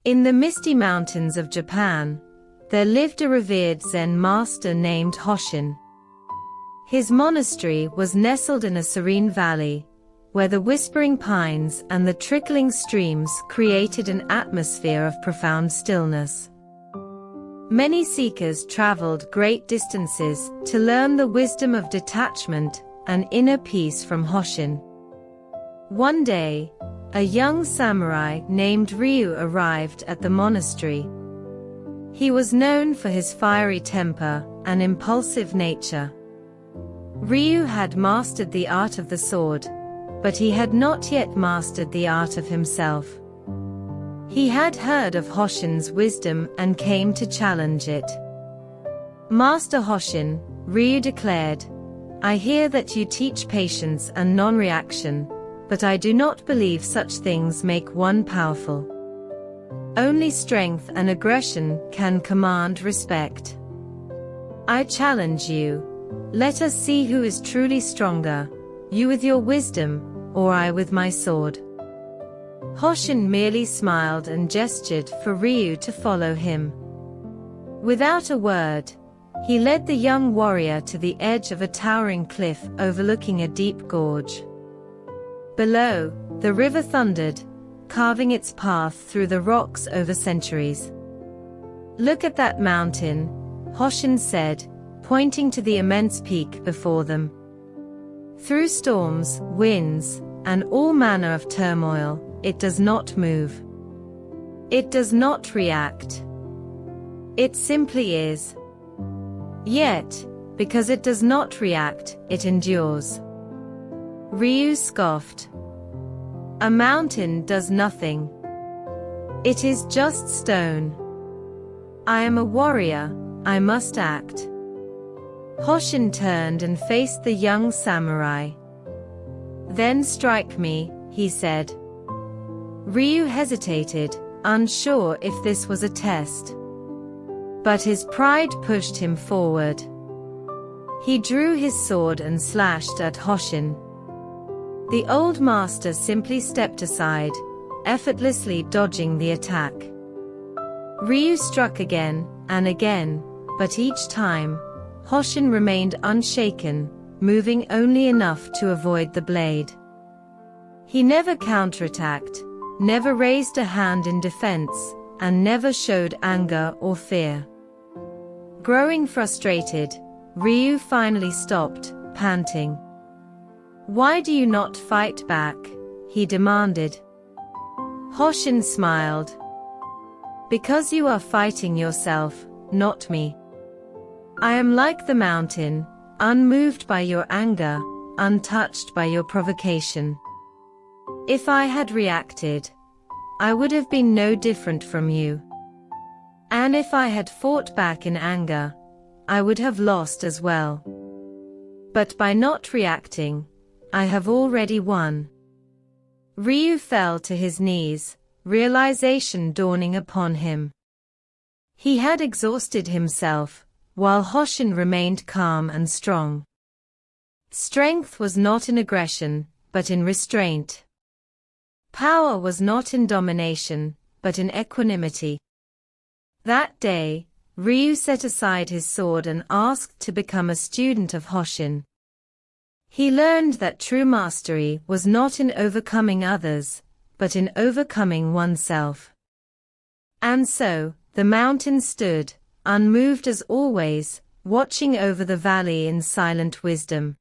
In the misty mountains of Japan, there lived a revered Zen master named Hoshin. His monastery was nestled in a serene valley, where the whispering pines and the trickling streams created an atmosphere of profound stillness. Many seekers traveled great distances to learn the wisdom of detachment and inner peace from Hoshin. One day, a young samurai named Ryu arrived at the monastery. He was known for his fiery temper and impulsive nature. Ryu had mastered the art of the sword, but he had not yet mastered the art of himself. He had heard of Hoshin's wisdom and came to challenge it. "Master Hoshin," Ryu declared, "I hear that you teach patience and non-reaction, but I do not believe such things make one powerful. Only strength and aggression can command respect. I challenge you. Let us see who is truly stronger, you with your wisdom, or I with my sword." Hoshin merely smiled and gestured for Ryu to follow him. Without a word, he led the young warrior to the edge of a towering cliff overlooking a deep gorge. Below, the river thundered, carving its path through the rocks over centuries. "Look at that mountain," Hoshin said, pointing to the immense peak before them. "Through storms, winds, and all manner of turmoil, it does not move. It does not react. It simply is. Yet, because it does not react, it endures." Ryu scoffed. "A mountain does nothing. It is just stone. I am a warrior, I must act." Hoshin turned and faced the young samurai. "Then strike me," he said. Ryu hesitated, unsure if this was a test. But his pride pushed him forward. He drew his sword and slashed at Hoshin. The old master simply stepped aside, effortlessly dodging the attack. Ryu struck again and again, but each time, Hoshin remained unshaken, moving only enough to avoid the blade. He never counterattacked, never raised a hand in defense, and never showed anger or fear. Growing frustrated, Ryu finally stopped, panting. "Why do you not fight back?" he demanded. Hoshin smiled. "Because you are fighting yourself, not me. I am like the mountain, unmoved by your anger, untouched by your provocation. If I had reacted, I would have been no different from you. And if I had fought back in anger, I would have lost as well. But by not reacting, I have already won." Ryu fell to his knees, realization dawning upon him. He had exhausted himself, while Hoshin remained calm and strong. Strength was not in aggression, but in restraint. Power was not in domination, but in equanimity. That day, Ryu set aside his sword and asked to become a student of Hoshin. He learned that true mastery was not in overcoming others, but in overcoming oneself. And so, the mountain stood, unmoved as always, watching over the valley in silent wisdom.